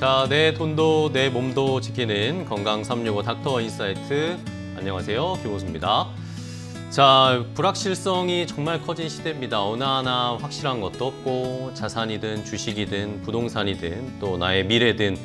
자, 내 돈도 내 몸도 지키는 건강 365 닥터 인사이트. 안녕하세요, 김호수입니다. 자, 불확실성이 정말 커진 시대입니다. 어느 하나 확실한 것도 없고 자산이든 주식이든 부동산이든 또 나의 미래든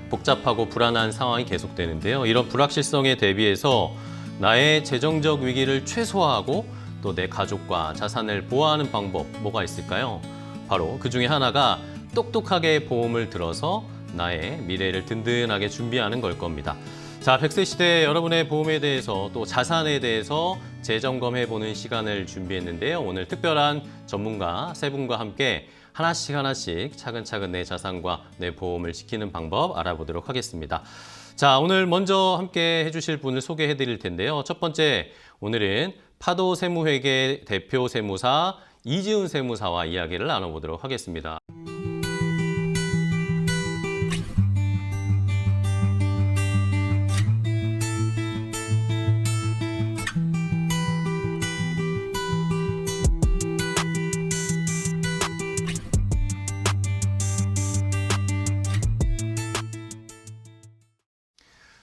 복잡하고 불안한 상황이 계속되는데요. 이런 불확실성에 대비해서 나의 재정적 위기를 최소화하고 또 내 가족과 자산을 보호하는 방법 뭐가 있을까요? 바로 그 중에 하나가 똑똑하게 보험을 들어서 나의 미래를 든든하게 준비하는 걸 겁니다. 자, 100세 시대 여러분의 보험에 대해서 또 자산에 대해서 재점검해보는 시간을 준비했는데요. 오늘 특별한 전문가 세 분과 함께 하나씩 차근차근 내 자산과 내 보험을 지키는 방법 알아보도록 하겠습니다. 자, 오늘 먼저 함께 해주실 분을 소개해 드릴 텐데요. 첫 번째, 오늘은 파도세무회계 대표 세무사 이지훈 세무사와 이야기를 나눠보도록 하겠습니다.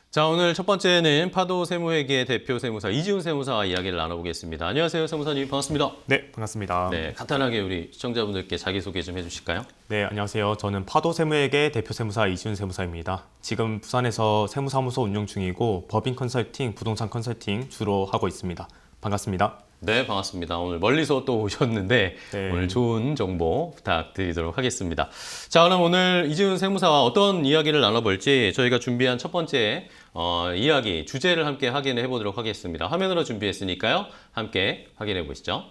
자, 오늘 첫 번째는 파도세무회계 대표 세무사 이지훈 세무사와 이야기를 나눠보겠습니다. 안녕하세요, 세무사님. 반갑습니다. 네, 반갑습니다. 네, 간단하게 우리 시청자분들께 자기소개 좀 해주실까요? 네, 안녕하세요. 저는 파도세무회계 대표 세무사 이지훈 세무사입니다. 지금 부산에서 세무사무소 운영 중이고 법인 컨설팅, 부동산 컨설팅 주로 하고 있습니다. 반갑습니다. 네, 반갑습니다. 오늘 멀리서 또 오셨는데 네. 오늘 좋은 정보 부탁드리도록 하겠습니다. 자, 그럼 오늘 이지훈 세무사와 어떤 이야기를 나눠볼지 저희가 준비한 첫 번째 이야기, 주제를 함께 확인해 보도록 하겠습니다. 화면으로 준비했으니까요. 함께 확인해 보시죠.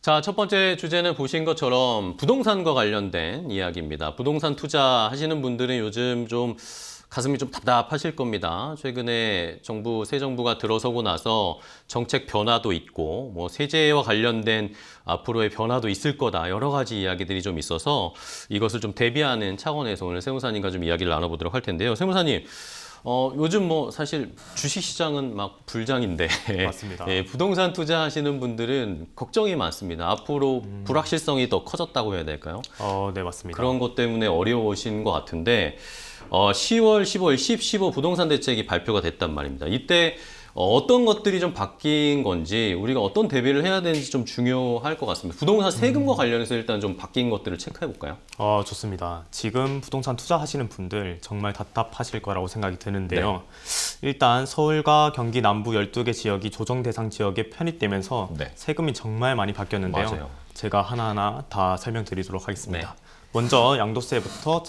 자, 첫 번째 주제는 보신 것처럼 부동산과 관련된 이야기입니다. 부동산 투자하시는 분들은 요즘 좀 가슴이 좀 답답하실 겁니다. 최근에 새 정부가 들어서고 나서 정책 변화도 있고 뭐 세제와 관련된 앞으로의 변화도 있을 거다. 여러 가지 이야기들이 좀 있어서 이것을 좀 대비하는 차원에서 오늘 세무사님과 좀 이야기를 나눠보도록 할 텐데요. 세무사님, 요즘 뭐 사실 주식시장은 막 불장인데 맞습니다. 예, 부동산 투자하시는 분들은 걱정이 많습니다. 앞으로 불확실성이 더 커졌다고 해야 될까요? 네, 맞습니다. 그런 것 때문에 어려우신 것 같은데 10월, 15일, 15 부동산 대책이 발표가 됐단 말입니다. 이때 어떤 것들이 좀 바뀐 건지 우리가 어떤 대비를 해야 되는지 좀 중요할 것 같습니다. 부동산 세금과 관련해서 일단 좀 바뀐 것들을 체크해 볼까요? 좋습니다. 지금 부동산 투자하시는 분들 정말 답답하실 거라고 생각이 드는데요. 일단 서울과 경기 남부 12개 지역이 조정 대상 지역에 편입되면서 세금이 정말 많이 바뀌었는데요. 맞아요. 제가 하나하나 다 설명드리도록 하겠습니다. 네. 먼저 양도세부터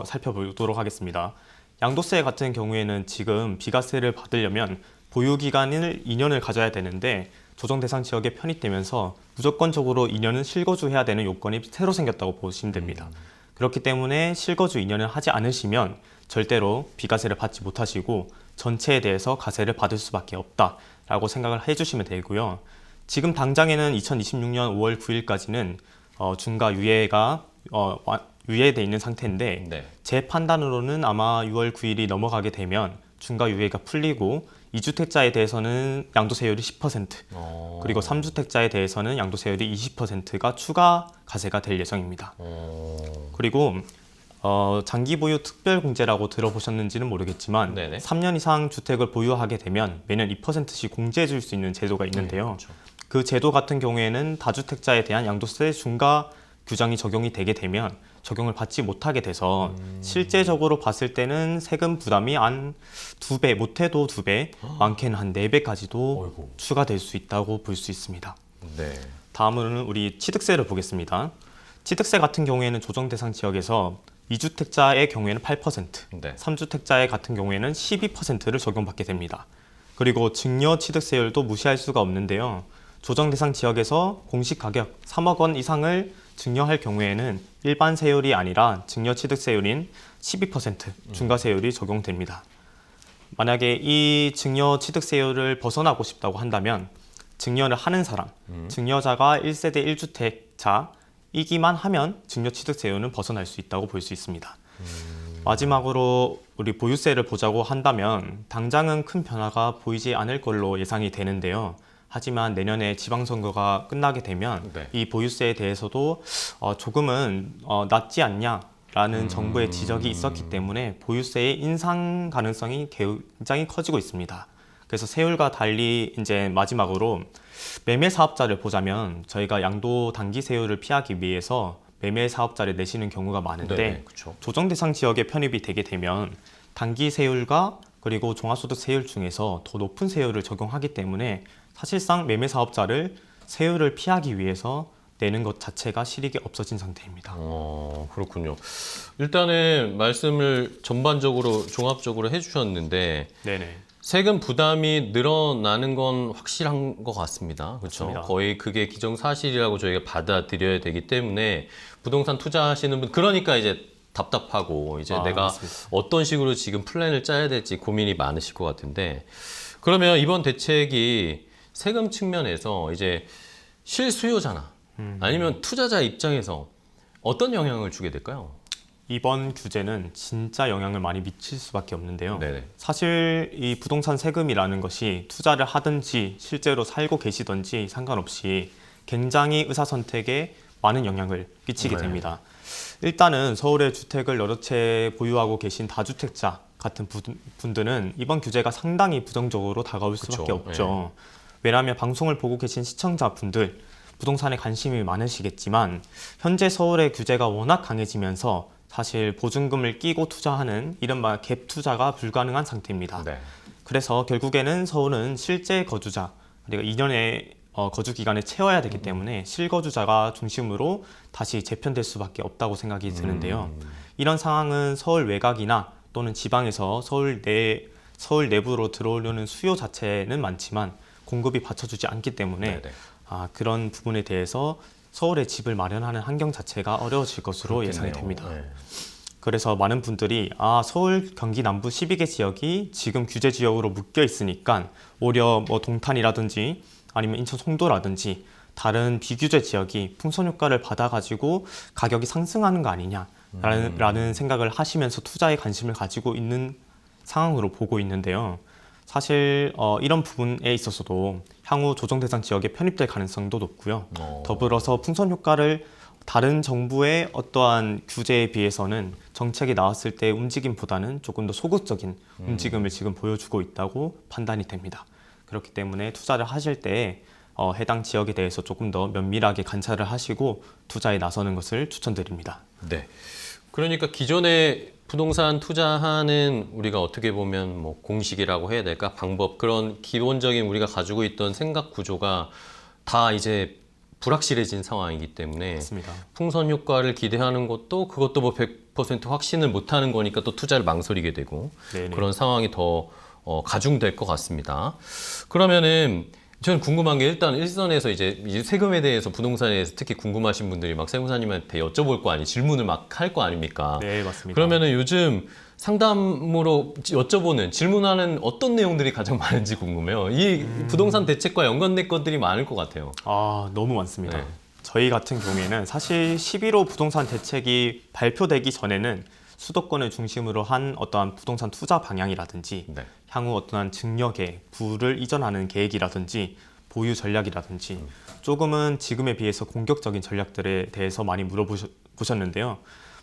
살펴보도록 하겠습니다. 양도세 같은 경우에는 지금 비과세를 받으려면 보유기간을 2년을 가져야 되는데 조정 대상 지역에 편입되면서 무조건적으로 2년은 실거주해야 되는 요건이 새로 생겼다고 보시면 됩니다. 그렇기 때문에 실거주 2년을 하지 않으시면 절대로 비과세를 받지 못하시고 전체에 대해서 과세를 받을 수밖에 없다라고 생각을 해주시면 되고요. 지금 당장에는 2026년 5월 9일까지는 중과 유예가 유예돼 있는 상태인데 제 판단으로는 아마 6월 9일이 넘어가게 되면 중과 유예가 풀리고 2주택자에 대해서는 양도세율이 10%, 그리고 3주택자에 대해서는 양도세율이 20%가 추가 과세가 될 예정입니다. 그리고 장기보유 특별공제라고 들어보셨는지는 모르겠지만 3년 이상 주택을 보유하게 되면 매년 2%씩 공제해 줄 수 있는 제도가 있는데요. 그 제도 같은 경우에는 다주택자에 대한 양도세 중과 규정이 적용이 되게 되면 적용을 받지 못하게 돼서 실제적으로 봤을 때는 세금 부담이 한 2배, 못해도 2배, 많게는 한 4배까지도 추가될 수 있다고 볼 수 있습니다. 다음으로는 우리 취득세를 보겠습니다. 취득세 같은 경우에는 조정 대상 지역에서 2주택자의 경우에는 8%, 3주택자의 같은 경우에는 12%를 적용받게 됩니다. 그리고 증여 취득세율도 무시할 수가 없는데요. 조정 대상 지역에서 공시 가격 3억 원 이상을 증여할 경우에는 일반 세율이 아니라 증여 취득세율인 12% 중과세율이 적용됩니다. 만약에 이 증여 취득세율을 벗어나고 싶다고 한다면 증여를 하는 사람, 증여자가 1세대 1주택 주택자이기만 하면 증여취득세율은 벗어날 수 있다고 볼 수 있습니다. 마지막으로 우리 보유세를 보자고 한다면 당장은 큰 변화가 보이지 않을 걸로 예상이 되는데요. 하지만 내년에 지방선거가 끝나게 되면 네. 이 보유세에 대해서도 조금은 낮지 않냐라는 정부의 지적이 있었기 때문에 보유세의 인상 가능성이 굉장히 커지고 있습니다. 그래서 세율과 달리 이제 마지막으로 매매 사업자를 보자면 저희가 양도 단기 세율을 피하기 위해서 매매 사업자를 내시는 경우가 많은데 네, 그렇죠. 조정 대상 지역에 편입이 되게 되면 단기 세율과 그리고 종합소득 세율 중에서 더 높은 세율을 적용하기 때문에 사실상 매매 사업자를 세율을 피하기 위해서 내는 것 자체가 실익이 없어진 상태입니다. 그렇군요. 일단은 말씀을 전반적으로 종합적으로 해주셨는데 네네. 세금 부담이 늘어나는 건 확실한 것 같습니다. 그렇죠? 맞습니다. 거의 그게 기정사실이라고 저희가 받아들여야 되기 때문에 부동산 투자하시는 분 그러니까 이제 답답하고 이제 내가 맞습니다. 어떤 식으로 지금 플랜을 짜야 될지 고민이 많으실 것 같은데 그러면 이번 대책이 세금 측면에서 이제 실수요자나 아니면 투자자 입장에서 어떤 영향을 주게 될까요? 이번 규제는 진짜 영향을 많이 미칠 수밖에 없는데요. 네네. 사실 이 부동산 세금이라는 것이 투자를 하든지 실제로 살고 계시든지 상관없이 굉장히 의사 선택에 많은 영향을 끼치게 네. 됩니다. 일단은 서울의 주택을 여러 채 보유하고 계신 다주택자 같은 분들은 이번 규제가 상당히 부정적으로 다가올 수밖에 그쵸. 없죠. 왜냐하면 방송을 보고 계신 시청자분들 부동산에 관심이 많으시겠지만 현재 서울의 규제가 워낙 강해지면서 사실 보증금을 끼고 투자하는 이른바 갭 투자가 불가능한 상태입니다. 네. 그래서 결국에는 서울은 실제 거주자, 그러니까 2년의 거주 기간을 채워야 되기 때문에 실거주자가 중심으로 다시 재편될 수밖에 없다고 생각이 드는데요. 이런 상황은 서울 외곽이나 또는 지방에서 서울 내부로 들어오려는 수요 자체는 많지만 공급이 받쳐주지 않기 때문에 네네. 그런 부분에 대해서 서울에 집을 마련하는 환경 자체가 어려워질 것으로 예상이 그렇겠네요. 됩니다. 네. 그래서 많은 분들이 서울, 경기 남부 12개 지역이 지금 규제 지역으로 묶여 있으니까 오히려 뭐 동탄이라든지 아니면 인천 송도라든지 다른 비규제 지역이 풍선 효과를 받아가지고 가격이 상승하는 거 아니냐라는 생각을 하시면서 투자에 관심을 가지고 있는 상황으로 보고 있는데요. 사실 이런 부분에 있어서도 향후 조정 대상 지역에 편입될 가능성도 높고요. 더불어서 풍선 효과를 다른 정부의 어떠한 규제에 비해서는 정책이 나왔을 때 움직임보다는 조금 더 소극적인 움직임을 지금 보여주고 있다고 판단이 됩니다. 그렇기 때문에 투자를 하실 때 해당 지역에 대해서 조금 더 면밀하게 관찰을 하시고 투자에 나서는 것을 추천드립니다. 네. 그러니까 기존에 부동산 투자하는 우리가 어떻게 보면 뭐 공식이라고 해야 될까? 방법, 그런 기본적인 우리가 가지고 있던 생각 구조가 다 이제 불확실해진 상황이기 때문에 맞습니다. 풍선 효과를 기대하는 것도 그것도 뭐 100% 확신을 못하는 거니까 또 투자를 망설이게 되고 네네. 그런 상황이 더 가중될 것 같습니다. 그러면은 저는 궁금한 게 일단 일선에서 이제 세금에 대해서 부동산에 대해서 특히 궁금하신 분들이 막 세무사님한테 여쭤볼 거 질문을 막 할 거 아닙니까? 네, 맞습니다. 그러면은 요즘 상담으로 여쭤보는 질문하는 어떤 내용들이 가장 많은지 궁금해요. 이 부동산 대책과 연관된 것들이 많을 것 같아요. 너무 많습니다. 네. 저희 같은 경우에는 사실 11호 부동산 대책이 발표되기 전에는 수도권을 중심으로 한 어떠한 부동산 투자 방향이라든지 네. 향후 어떠한 증여계, 부를 이전하는 계획이라든지 보유 전략이라든지 조금은 지금에 비해서 공격적인 전략들에 대해서 많이 물어보셨는데요.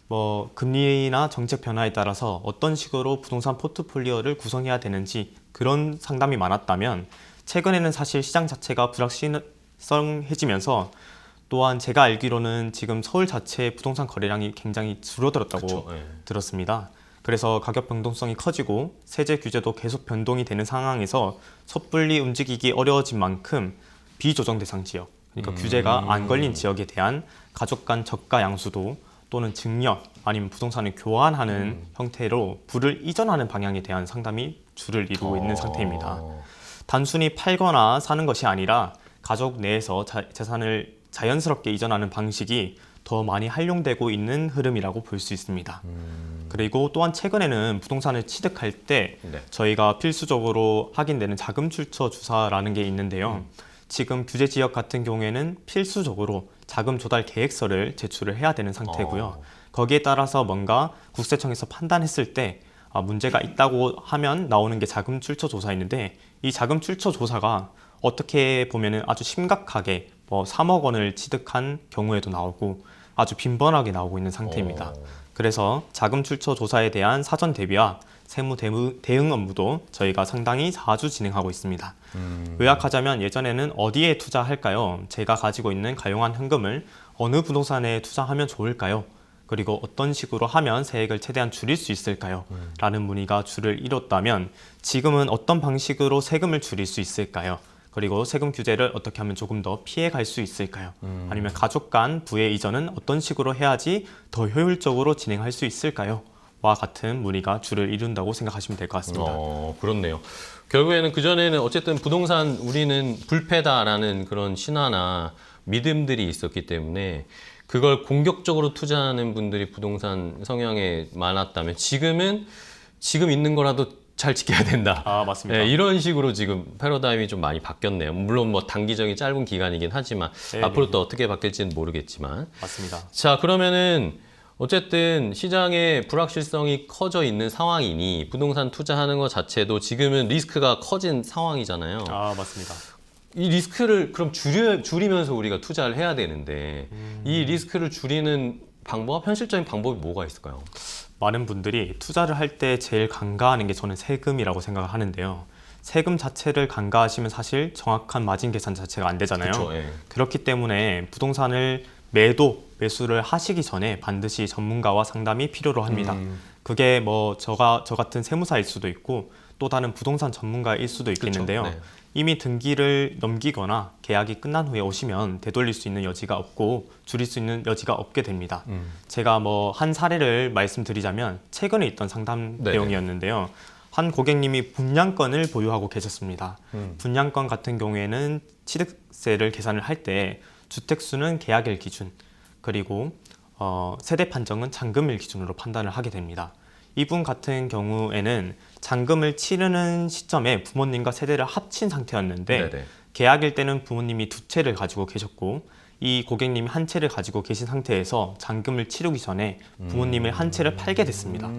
뭐 금리나 정책 변화에 따라서 어떤 식으로 부동산 포트폴리오를 구성해야 되는지 그런 상담이 많았다면 최근에는 사실 시장 자체가 불확실성해지면서 또한 제가 알기로는 지금 서울 자체의 부동산 거래량이 굉장히 줄어들었다고 그쵸, 네. 들었습니다. 그래서 가격 변동성이 커지고 세제 규제도 계속 변동이 되는 상황에서 섣불리 움직이기 어려워진 만큼 비조정 대상 지역, 그러니까 규제가 안 걸린 지역에 대한 가족 간 저가 양수도 또는 증여 아니면 부동산을 교환하는 형태로 부를 이전하는 방향에 대한 상담이 주를 이루고 있는 상태입니다. 단순히 팔거나 사는 것이 아니라 가족 내에서 재산을 자연스럽게 이전하는 방식이 더 많이 활용되고 있는 흐름이라고 볼 수 있습니다. 그리고 또한 최근에는 부동산을 취득할 때 네. 저희가 필수적으로 확인되는 자금 출처 주사라는 게 있는데요. 지금 규제 지역 같은 경우에는 필수적으로 자금 조달 계획서를 제출을 해야 되는 상태고요. 거기에 따라서 뭔가 국세청에서 판단했을 때 문제가 있다고 하면 나오는 게 자금 출처 조사인데, 이 자금 출처 조사가 어떻게 보면은 아주 심각하게 3억 원을 취득한 경우에도 나오고 아주 빈번하게 나오고 있는 상태입니다. 그래서 자금 출처 조사에 대한 사전 대비와 세무 대응 업무도 저희가 상당히 자주 진행하고 있습니다. 요약하자면 예전에는 어디에 투자할까요? 제가 가지고 있는 가용한 현금을 어느 부동산에 투자하면 좋을까요? 그리고 어떤 식으로 하면 세액을 최대한 줄일 수 있을까요? 라는 문의가 주를 이뤘다면, 지금은 어떤 방식으로 세금을 줄일 수 있을까요? 그리고 세금 규제를 어떻게 하면 조금 더 피해갈 수 있을까요? 아니면 가족 간 부의 이전은 어떤 식으로 해야지 더 효율적으로 진행할 수 있을까요? 와 같은 문의가 주를 이룬다고 생각하시면 될 것 같습니다. 그렇네요. 결국에는 그전에는 어쨌든 부동산 우리는 불패다라는 그런 신화나 믿음들이 있었기 때문에 그걸 공격적으로 투자하는 분들이 부동산 성향에 많았다면, 지금은 지금 있는 거라도 잘 지켜야 된다. 맞습니다. 네, 이런 식으로 지금 패러다임이 좀 많이 바뀌었네요. 물론 뭐 단기적인 짧은 기간이긴 하지만 앞으로 또 어떻게 바뀔지는 모르겠지만. 맞습니다. 자, 그러면은 어쨌든 시장에 불확실성이 커져 있는 상황이니 부동산 투자하는 것 자체도 지금은 리스크가 커진 상황이잖아요. 맞습니다. 이 리스크를 그럼 줄이면서 우리가 투자를 해야 되는데 이 리스크를 줄이는 방법, 현실적인 방법이 뭐가 있을까요? 많은 분들이 투자를 할 때 제일 간과하는 게 저는 세금이라고 생각을 하는데요. 세금 자체를 간과하시면 사실 정확한 마진 계산 자체가 안 되잖아요. 그쵸, 예. 그렇기 때문에 부동산을 매수를 하시기 전에 반드시 전문가와 상담이 필요로 합니다. 그게 저 같은 세무사일 수도 있고 또 다른 부동산 전문가일 수도 있겠는데요. 그쵸, 네. 이미 등기를 넘기거나 계약이 끝난 후에 오시면 되돌릴 수 있는 여지가 없고 줄일 수 있는 여지가 없게 됩니다. 제가 한 사례를 말씀드리자면 최근에 있던 상담 네네. 내용이었는데요. 한 고객님이 분양권을 보유하고 계셨습니다. 분양권 같은 경우에는 취득세를 계산을 할 때 주택수는 계약일 기준, 그리고 세대 판정은 잔금일 기준으로 판단을 하게 됩니다. 이분 같은 경우에는 잔금을 치르는 시점에 부모님과 세대를 합친 상태였는데 네네. 계약일 때는 부모님이 두 채를 가지고 계셨고 이 고객님이 한 채를 가지고 계신 상태에서 잔금을 치르기 전에 부모님을 한 채를 팔게 됐습니다.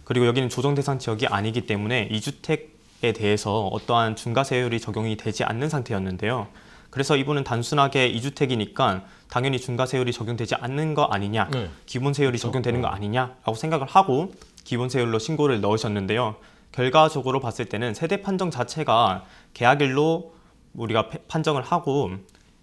그리고 여기는 조정 대상 지역이 아니기 때문에 이주택에 대해서 어떠한 중과세율이 적용이 되지 않는 상태였는데요. 그래서 이분은 단순하게 이주택이니까 당연히 중과세율이 적용되지 않는 거 아니냐, 네. 기본세율이 적용되는 거 아니냐라고 생각을 하고 기본세율로 신고를 넣으셨는데요. 결과적으로 봤을 때는 세대 판정 자체가 계약일로 우리가 판정을 하고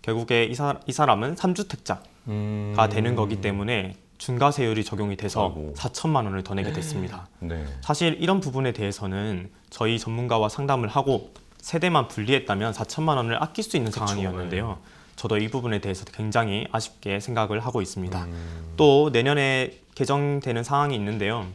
결국에 이 사람은 3주택자가 되는 거기 때문에 중과세율이 적용이 돼서 아이고. 4천만 원을 더 내게 됐습니다. 네. 사실 이런 부분에 대해서는 저희 전문가와 상담을 하고 세대만 분리했다면 4천만 원을 아낄 수 있는 상황이었는데요. 저도 이 부분에 대해서 굉장히 아쉽게 생각을 하고 있습니다. 또 내년에 개정되는 상황이 있는데요.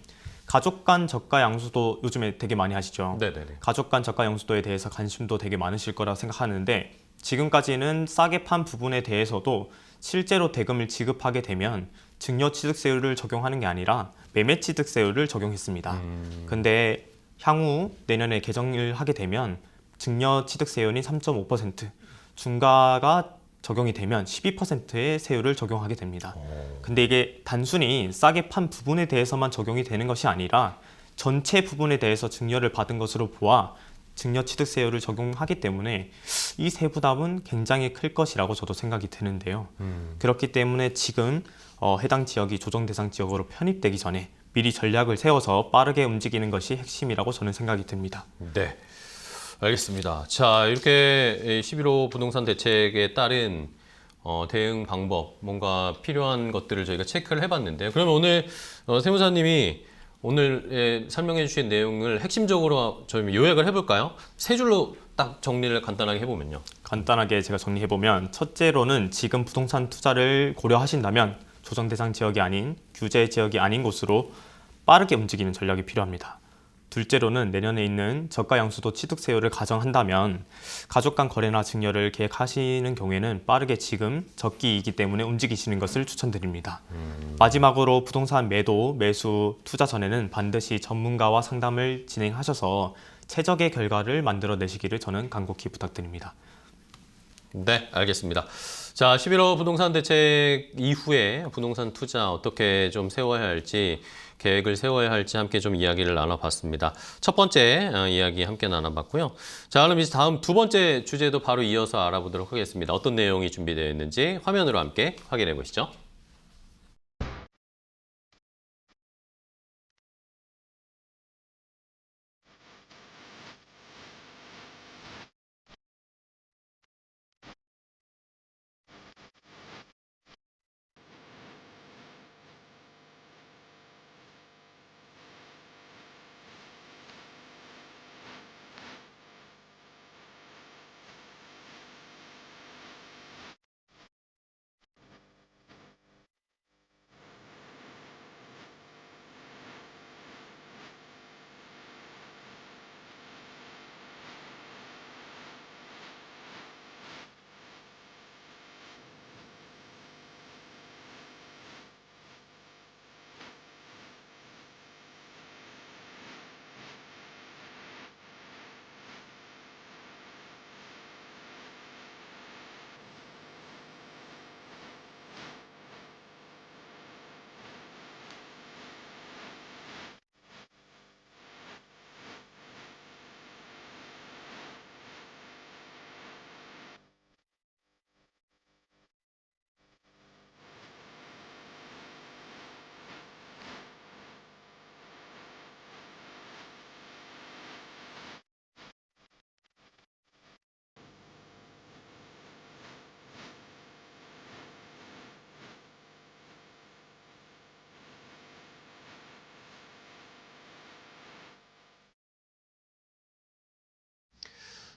가족 간 저가 양수도 요즘에 되게 많이 하시죠. 네네네. 가족 간 저가 양수도에 대해서 관심도 되게 많으실 거라고 생각하는데, 지금까지는 싸게 판 부분에 대해서도 실제로 대금을 지급하게 되면 증여취득세율을 적용하는 게 아니라 매매취득세율을 적용했습니다. 근데 향후 내년에 개정을 하게 되면 증여취득세율이 3.5%, 중과가 적용이 되면 12%의 세율을 적용하게 됩니다. 근데 이게 단순히 싸게 판 부분에 대해서만 적용이 되는 것이 아니라 전체 부분에 대해서 증여를 받은 것으로 보아 증여취득세율을 적용하기 때문에 이 세부담은 굉장히 클 것이라고 저도 생각이 드는데요. 그렇기 때문에 지금 해당 지역이 조정 대상 지역으로 편입되기 전에 미리 전략을 세워서 빠르게 움직이는 것이 핵심이라고 저는 생각이 듭니다. 네. 알겠습니다. 자, 이렇게 11호 부동산 대책에 따른 대응 방법, 뭔가 필요한 것들을 저희가 체크를 해봤는데요. 그러면 오늘 세무사님이 오늘 설명해 주신 내용을 핵심적으로 저희 요약을 해볼까요? 세 줄로 딱 정리를 간단하게 해보면요. 간단하게 제가 정리해보면, 첫째로는 지금 부동산 투자를 고려하신다면 조정 대상 지역이 아닌 규제 지역이 아닌 곳으로 빠르게 움직이는 전략이 필요합니다. 둘째로는 내년에 있는 저가 양수도 취득세율을 가정한다면 가족 간 거래나 증여를 계획하시는 경우에는 빠르게 지금 적기이기 때문에 움직이시는 것을 추천드립니다. 마지막으로 부동산 매수, 투자 전에는 반드시 전문가와 상담을 진행하셔서 최적의 결과를 만들어내시기를 저는 간곡히 부탁드립니다. 네, 알겠습니다. 자, 11월 부동산 대책 이후에 부동산 투자 어떻게 좀 세워야 할지, 계획을 세워야 할지 함께 좀 이야기를 나눠봤습니다. 첫 번째 이야기 함께 나눠봤고요. 자, 그럼 이제 다음 두 번째 주제도 바로 이어서 알아보도록 하겠습니다. 어떤 내용이 준비되어 있는지 화면으로 함께 확인해 보시죠.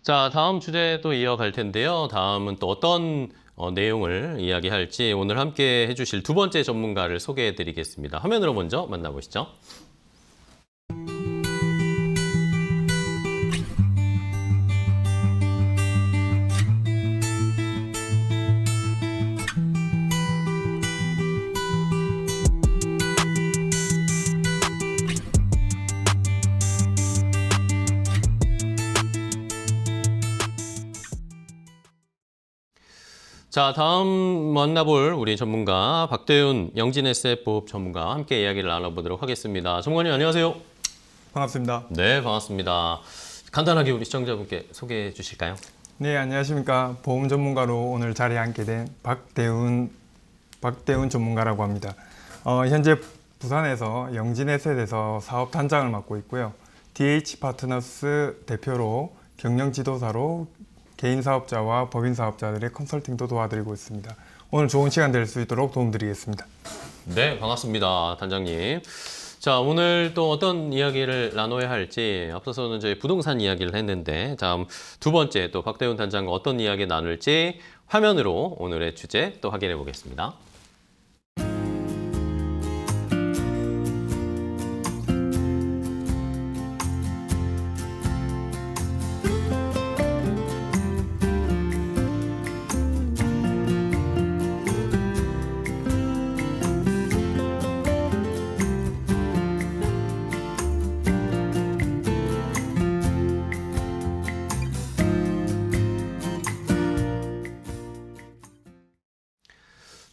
자, 다음 주제도 이어갈 텐데요. 다음은 또 어떤 내용을 이야기할지 오늘 함께 해주실 두 번째 전문가를 소개해 드리겠습니다. 화면으로 먼저 만나보시죠. 자, 다음 만나볼 우리 전문가 박대훈 영진에셋보험 전문가와 함께 이야기를 나눠보도록 하겠습니다. 전문가님 안녕하세요. 반갑습니다. 네, 반갑습니다. 간단하게 우리 시청자분께 소개해 주실까요? 네, 안녕하십니까. 보험 전문가로 오늘 자리에 앉게 된 박대훈 전문가라고 합니다. 현재 부산에서 영진에셋에서 사업 단장을 맡고 있고요. DH 파트너스 대표로 경영 지도사로 개인 사업자와 법인 사업자들의 컨설팅도 도와드리고 있습니다. 오늘 좋은 시간 될 수 있도록 도움드리겠습니다. 네, 반갑습니다. 단장님. 자, 오늘 또 어떤 이야기를 나눠야 할지 앞서서는 저희 부동산 이야기를 했는데 다음 두 번째 또 박대훈 단장과 어떤 이야기 나눌지 화면으로 오늘의 주제 또 확인해 보겠습니다.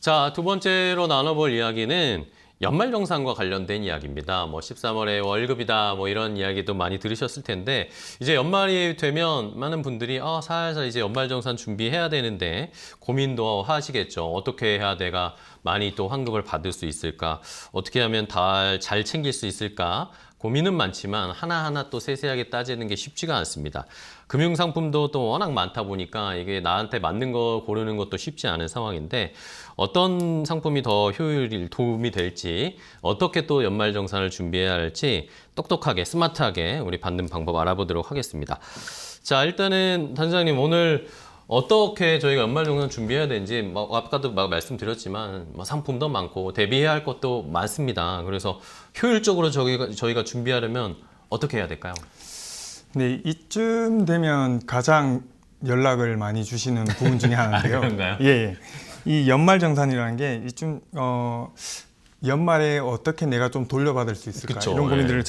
자, 두 번째로 나눠볼 이야기는 연말정산과 관련된 이야기입니다. 뭐 13월에 월급이다 뭐 이런 이야기도 많이 들으셨을 텐데 이제 연말이 되면 많은 분들이 살살 이제 연말정산 준비해야 되는데 고민도 하시겠죠. 어떻게 해야 내가 많이 또 환급을 받을 수 있을까? 어떻게 하면 잘 챙길 수 있을까? 고민은 많지만 하나하나 또 세세하게 따지는 게 쉽지가 않습니다. 금융상품도 또 워낙 많다 보니까 이게 나한테 맞는 거 고르는 것도 쉽지 않은 상황인데 어떤 상품이 더 도움이 될지 어떻게 또 연말정산을 준비해야 할지 똑똑하게 스마트하게 우리 받는 방법 알아보도록 하겠습니다. 자, 일단은 단장님 오늘 어떻게 저희가 연말정산 준비해야 되는지 아까도 말씀드렸지만 상품도 많고 대비해야 할 것도 많습니다. 그래서 효율적으로 저희가 준비하려면 어떻게 해야 될까요? 네, 이쯤 되면 가장 연락을 많이 주시는 부분 중에 하나인데요. 그런가요? 예. 이 연말정산이라는 게 이쯤 연말에 어떻게 내가 좀 돌려받을 수 있을까 그쵸, 이런 고민들을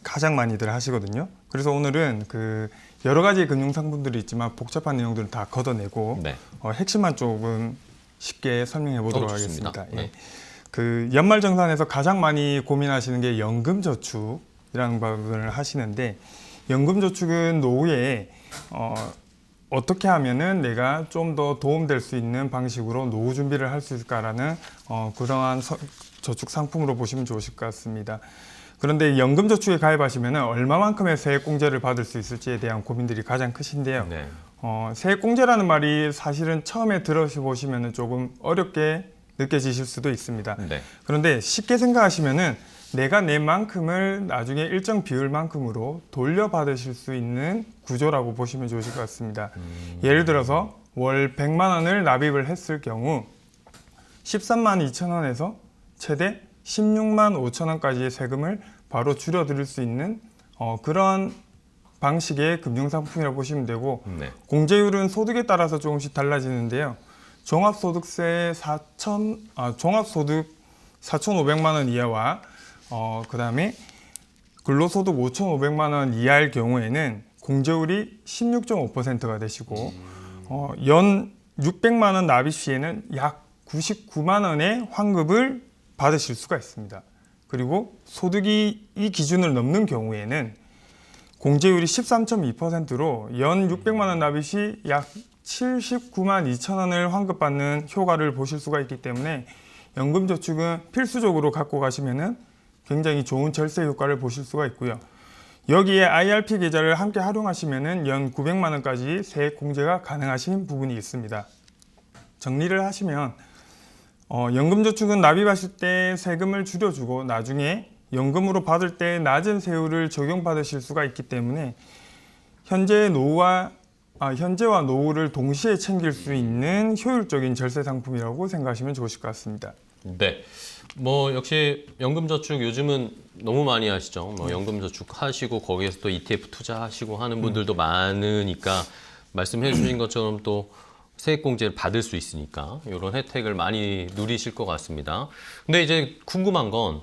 가장 많이들 하시거든요. 그래서 오늘은 여러 가지 금융 상품들이 있지만 복잡한 내용들을 다 걷어내고 네. 핵심만 조금 쉽게 설명해 보도록 좋습니다. 하겠습니다. 네. 그 연말정산에서 가장 많이 고민하시는 게 연금저축이라는 부분을 하시는데, 연금저축은 노후에 어떻게 하면은 내가 좀 더 도움될 수 있는 방식으로 노후 준비를 할 수 있을까라는 그러한 저축 상품으로 보시면 좋으실 것 같습니다. 그런데 연금저축에 가입하시면 얼마만큼의 세액공제를 받을 수 있을지에 대한 고민들이 가장 크신데요. 네. 세액공제라는 말이 사실은 처음에 들어보시면 조금 어렵게 느껴지실 수도 있습니다. 네. 그런데 쉽게 생각하시면은 내가 낸 만큼을 나중에 일정 비율만큼으로 돌려받으실 수 있는 구조라고 보시면 좋으실 것 같습니다. 예를 들어서 월 100만 원을 납입을 했을 경우 13만 2천 원에서 최대 16만 5천 원까지의 세금을 바로 줄여드릴 수 있는 그런 방식의 금융상품이라고 보시면 되고, 네. 공제율은 소득에 따라서 조금씩 달라지는데요. 종합소득 4,500만 원 이하와 그다음에 근로소득 5,500만 원 이하일 경우에는 공제율이 16.5%가 되시고, 연 600만 원 납입 시에는 약 99만 원의 환급을 받으실 수가 있습니다. 그리고 소득이 이 기준을 넘는 경우에는 공제율이 13.2%로 연 600만 원 납입 시 약 79만 2천 원을 환급받는 효과를 보실 수가 있기 때문에 연금저축은 필수적으로 갖고 가시면은 굉장히 좋은 절세 효과를 보실 수가 있고요. 여기에 IRP 계좌를 함께 활용하시면은 연 900만 원까지 세액 공제가 가능하신 부분이 있습니다. 정리를 하시면 연금저축은 납입하실 때 세금을 줄여주고 나중에 연금으로 받을 때 낮은 세율을 적용받으실 수가 있기 때문에 현재와 노후를 동시에 챙길 수 있는 효율적인 절세 상품이라고 생각하시면 좋으실 것 같습니다. 네. 뭐 역시 연금저축 요즘은 너무 많이 하시죠. 뭐 연금저축 하시고 거기에서 또 ETF 투자하시고 하는 분들도 많으니까 말씀해 주신 것처럼 또 세액공제를 받을 수 있으니까 이런 혜택을 많이 누리실 것 같습니다. 근데 이제 궁금한 건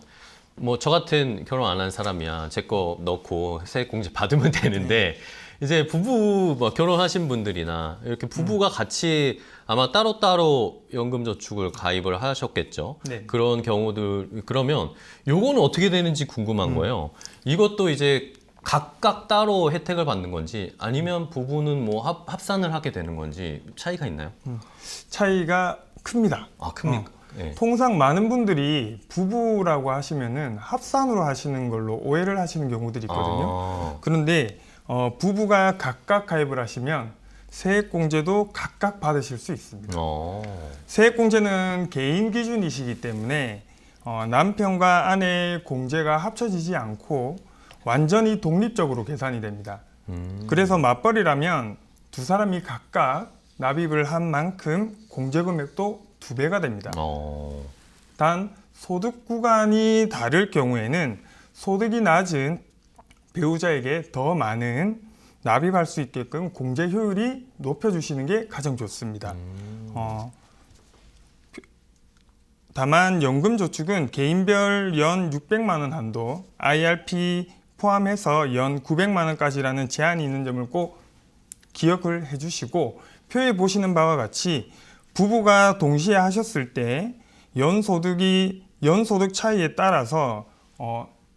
뭐 저 같은 결혼 안 한 사람이야 제 거 넣고 세액공제 받으면 되는데 이제 부부 뭐 결혼하신 분들이나 이렇게 부부가 같이 아마 따로따로 연금저축을 가입을 하셨겠죠. 네. 그런 경우들 그러면 요거는 어떻게 되는지 궁금한 거예요. 이것도 이제 각각 따로 혜택을 받는 건지 아니면 부부는 뭐 합산을 하게 되는 건지 차이가 있나요? 차이가 큽니다. 아, 큽니까? 네. 통상 많은 분들이 부부라고 하시면은 합산으로 하시는 걸로 오해를 하시는 경우들이 있거든요. 아, 그런데 부부가 각각 가입을 하시면 세액공제도 각각 받으실 수 있습니다. 세액공제는 개인 기준이시기 때문에 남편과 아내의 공제가 합쳐지지 않고 완전히 독립적으로 계산이 됩니다. 그래서 맞벌이라면 두 사람이 각각 납입을 한 만큼 공제 금액도 2배가 됩니다. 단 소득 구간이 다를 경우에는 소득이 낮은 배우자에게 더 많은 납입할 수 있게끔 공제 효율이 높여주시는 게 가장 좋습니다. 다만 연금저축은 개인별 연 600만 원 한도, IRP 포함해서 연 900만 원까지라는 제한이 있는 점을 꼭 기억을 해주시고, 표에 보시는 바와 같이 부부가 동시에 하셨을 때 연소득 차이에 따라서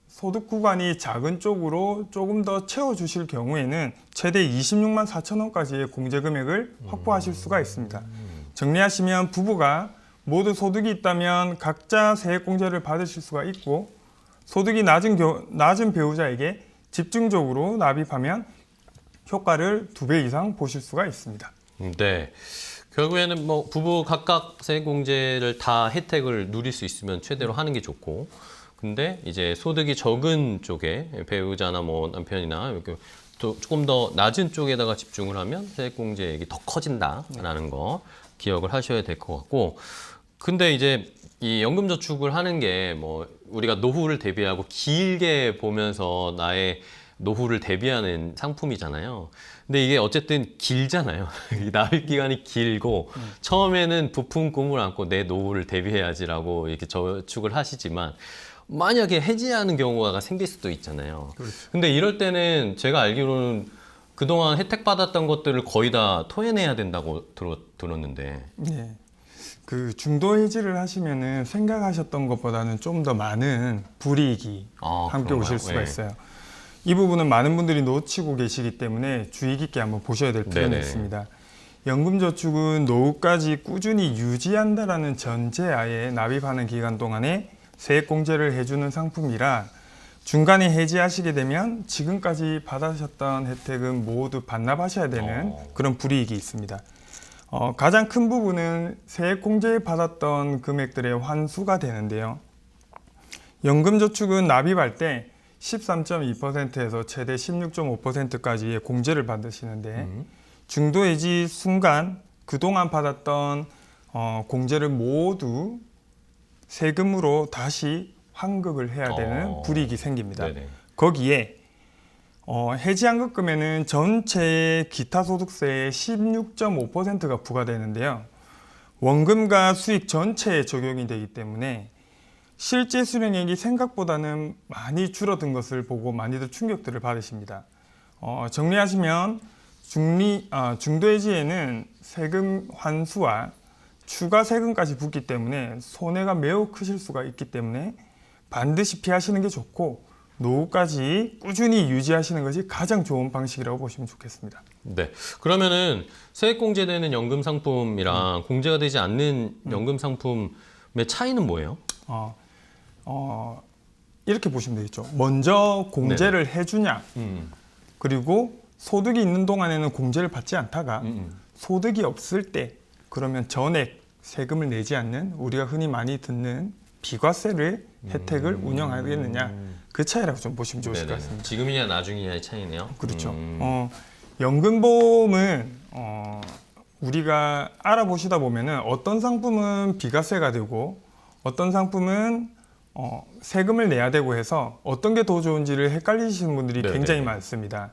소득 구간이 작은 쪽으로 조금 더 채워주실 경우에는 최대 26만 4천 원까지의 공제 금액을 확보하실 수가 있습니다. 정리하시면 부부가 모두 소득이 있다면 각자 세액공제를 받으실 수가 있고, 소득이 낮은 배우자에게 집중적으로 납입하면 효과를 2배 이상 보실 수가 있습니다. 네. 결국에는 뭐 부부 각각 세액공제를 다 혜택을 누릴 수 있으면 최대로 하는 게 좋고, 근데 이제 소득이 적은 쪽에 배우자나 뭐 남편이나 이렇게 또 조금 더 낮은 쪽에다가 집중을 하면 세액공제액이 더 커진다라는 거 기억을 하셔야 될 것 같고, 근데 이제 이 연금저축을 하는 게 뭐 우리가 노후를 대비하고 길게 보면서 나의 노후를 대비하는 상품이잖아요. 근데 이게 어쨌든 길잖아요. 납입 기간이 길고 처음에는 부푼 꿈을 안고 내 노후를 대비해야지라고 이렇게 저축을 하시지만 만약에 해지하는 경우가 생길 수도 있잖아요. 그렇죠. 근데 이럴 때는 제가 알기로는 그동안 혜택 받았던 것들을 거의 다 토해내야 된다고 들었는데. 네. 그 중도 해지를 하시면은 생각하셨던 것보다는 좀 더 많은 불이익이 함께 그런가요? 오실 수가 예. 있어요. 이 부분은 많은 분들이 놓치고 계시기 때문에 주의 깊게 한번 보셔야 될 필요는 네네. 있습니다. 연금저축은 노후까지 꾸준히 유지한다라는 전제하에 납입하는 기간 동안에 세액공제를 해주는 상품이라 중간에 해지하시게 되면 지금까지 받으셨던 혜택은 모두 반납하셔야 되는 그런 불이익이 있습니다. 가장 큰 부분은 세액공제 받았던 금액들의 환수가 되는데요. 연금저축은 납입할 때 13.2%에서 최대 16.5%까지의 공제를 받으시는데 중도해지 순간 그동안 받았던 공제를 모두 세금으로 다시 환급을 해야 되는 불이익이 생깁니다. 네네. 거기에 해지환급금에는 전체 기타 소득세의 16.5%가 부과되는데요. 원금과 수익 전체에 적용이 되기 때문에 실제 수령액이 생각보다는 많이 줄어든 것을 보고 많이들 충격들을 받으십니다. 정리하시면 중도해지에는 세금 환수와 추가 세금까지 붙기 때문에 손해가 매우 크실 수가 있기 때문에 반드시 피하시는 게 좋고 노후까지 꾸준히 유지하시는 것이 가장 좋은 방식이라고 보시면 좋겠습니다. 네. 그러면은 세액 공제되는 연금 상품이랑 공제가 되지 않는 연금 상품의 차이는 뭐예요? 이렇게 보시면 되겠죠. 먼저 공제를 해주냐, 그리고 소득이 있는 동안에는 공제를 받지 않다가 소득이 없을 때 그러면 전액 세금을 내지 않는 우리가 흔히 많이 듣는 비과세를 혜택을 운영하겠느냐, 그 차이라고 좀 보시면 좋으실 것 네네. 같습니다. 지금이냐 나중이냐의 차이네요. 그렇죠. 연금보험은 우리가 알아보시다 보면은 어떤 상품은 비과세가 되고 어떤 상품은 세금을 내야 되고 해서 어떤 게 더 좋은지를 헷갈리시는 분들이 네네. 굉장히 많습니다.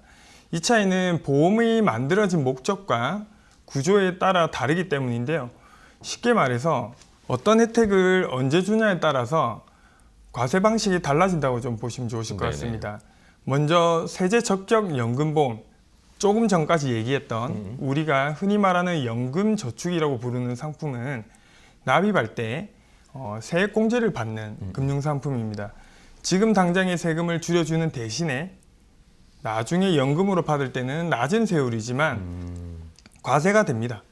이 차이는 보험이 만들어진 목적과 구조에 따라 다르기 때문인데요. 쉽게 말해서 어떤 혜택을 언제 주냐에 따라서 과세 방식이 달라진다고 좀 보시면 좋으실 것 네네. 같습니다. 먼저 세제 적격 연금보험, 조금 전까지 얘기했던 우리가 흔히 말하는 연금저축이라고 부르는 상품은 납입할 때 세액공제를 받는 금융상품입니다. 지금 당장의 세금을 줄여주는 대신에 나중에 연금으로 받을 때는 낮은 세율이지만 과세가 됩니다.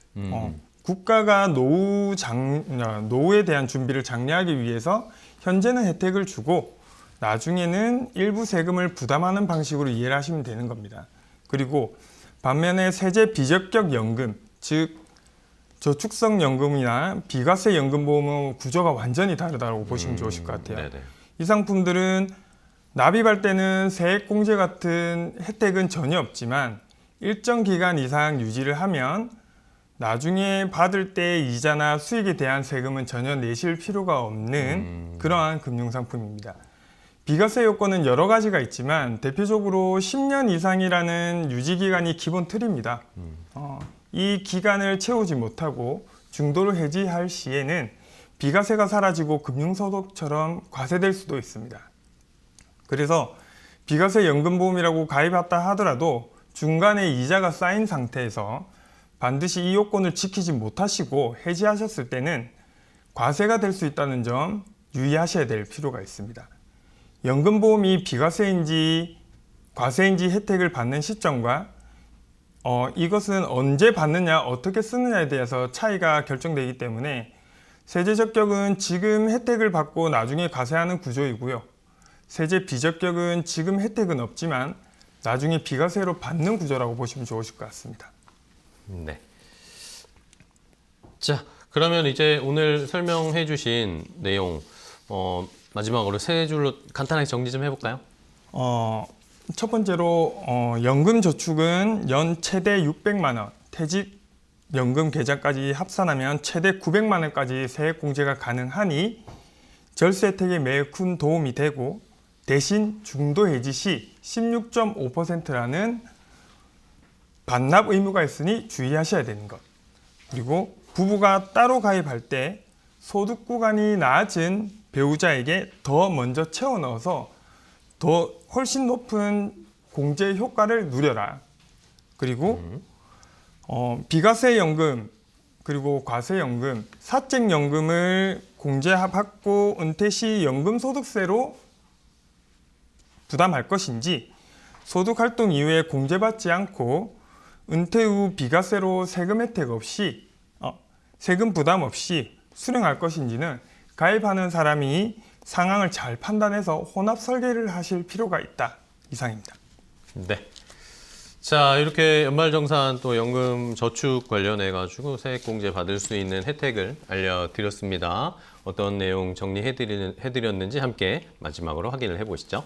국가가 노후에 대한 준비를 장려하기 위해서 현재는 혜택을 주고 나중에는 일부 세금을 부담하는 방식으로 이해를 하시면 되는 겁니다. 그리고 반면에 세제 비적격 연금, 즉 저축성 연금이나 비과세 연금보험은 구조가 완전히 다르다고 보시면 좋으실 것 같아요. 네네. 이 상품들은 납입할 때는 세액공제 같은 혜택은 전혀 없지만 일정 기간 이상 유지를 하면 나중에 받을 때 이자나 수익에 대한 세금은 전혀 내실 필요가 없는 그러한 금융상품입니다. 비과세 요건은 여러 가지가 있지만 대표적으로 10년 이상이라는 유지기간이 기본 틀입니다. 이 기간을 채우지 못하고 중도를 해지할 시에는 비과세가 사라지고 금융소득처럼 과세될 수도 있습니다. 그래서 비과세 연금보험이라고 가입했다 하더라도 중간에 이자가 쌓인 상태에서 반드시 이 요건을 지키지 못하시고 해지하셨을 때는 과세가 될 수 있다는 점 유의하셔야 될 필요가 있습니다. 연금보험이 비과세인지 과세인지 혜택을 받는 시점과 이것은 언제 받느냐, 어떻게 쓰느냐에 대해서 차이가 결정되기 때문에 세제 적격은 지금 혜택을 받고 나중에 과세하는 구조이고요. 세제 비적격은 지금 혜택은 없지만 나중에 비과세로 받는 구조라고 보시면 좋으실 것 같습니다. 네. 자, 그러면 이제 오늘 설명해 주신 내용 마지막으로 세 줄로 간단하게 정리 좀 해볼까요? 첫 번째로 연금저축은 연 최대 600만 원, 퇴직연금 계좌까지 합산하면 최대 900만 원까지 세액공제가 가능하니 절세 혜택에 매우 큰 도움이 되고 대신 중도해지 시 16.5%라는 반납 의무가 있으니 주의하셔야 되는 것. 그리고 부부가 따로 가입할 때 소득 구간이 낮은 배우자에게 더 먼저 채워 넣어서 더 훨씬 높은 공제 효과를 누려라. 그리고 비과세 연금 그리고 과세연금, 사적연금을 공제받고 은퇴 시 연금소득세로 부담할 것인지, 소득활동 이후에 공제받지 않고 은퇴 후 비과세로 세금 혜택 없이 세금 부담 없이 수령할 것인지는 가입하는 사람이 상황을 잘 판단해서 혼합 설계를 하실 필요가 있다. 이상입니다. 네. 자, 이렇게 연말정산 또 연금 저축 관련해 가지고 세액 공제 받을 수 있는 혜택을 알려드렸습니다. 어떤 내용 정리해드렸는지 함께 마지막으로 확인을 해보시죠.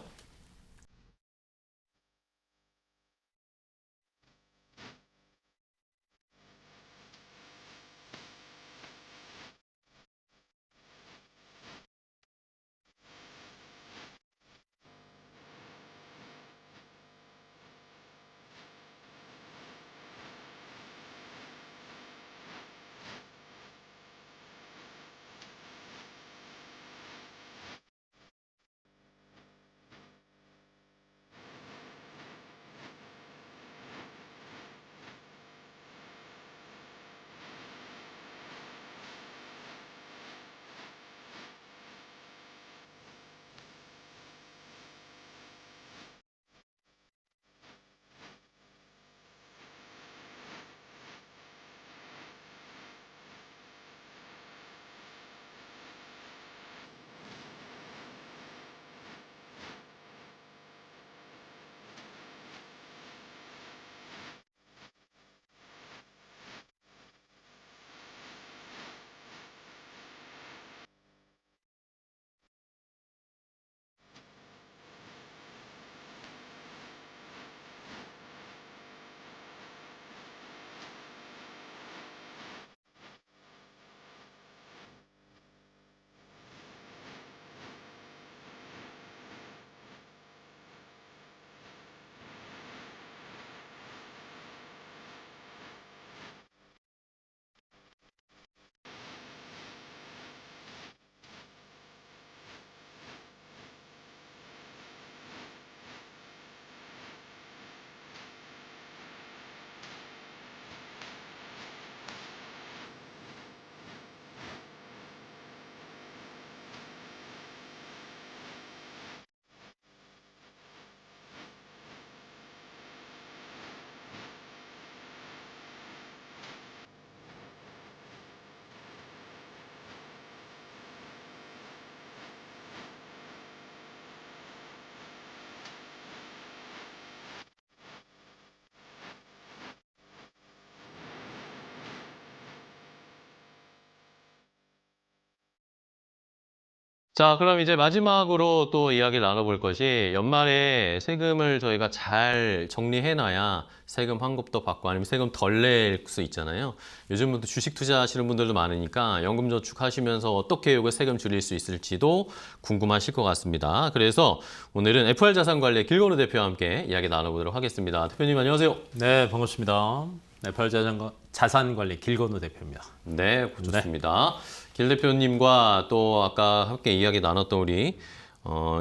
자, 그럼 이제 마지막으로 또 이야기 나눠볼 것이 연말에 세금을 저희가 잘 정리해놔야 세금 환급도 받고 아니면 세금 덜 낼 수 있잖아요. 요즘은 또 주식 투자하시는 분들도 많으니까 연금 저축하시면서 어떻게 이거 세금 줄일 수 있을지도 궁금하실 것 같습니다. 그래서 오늘은 FR자산관리 길건우 대표와 함께 이야기 나눠보도록 하겠습니다. 대표님 안녕하세요. 네, 반갑습니다. FR자산관리 길건우 대표입니다. 네, 좋습니다. 길 대표님과 또 아까 함께 이야기 나눴던 우리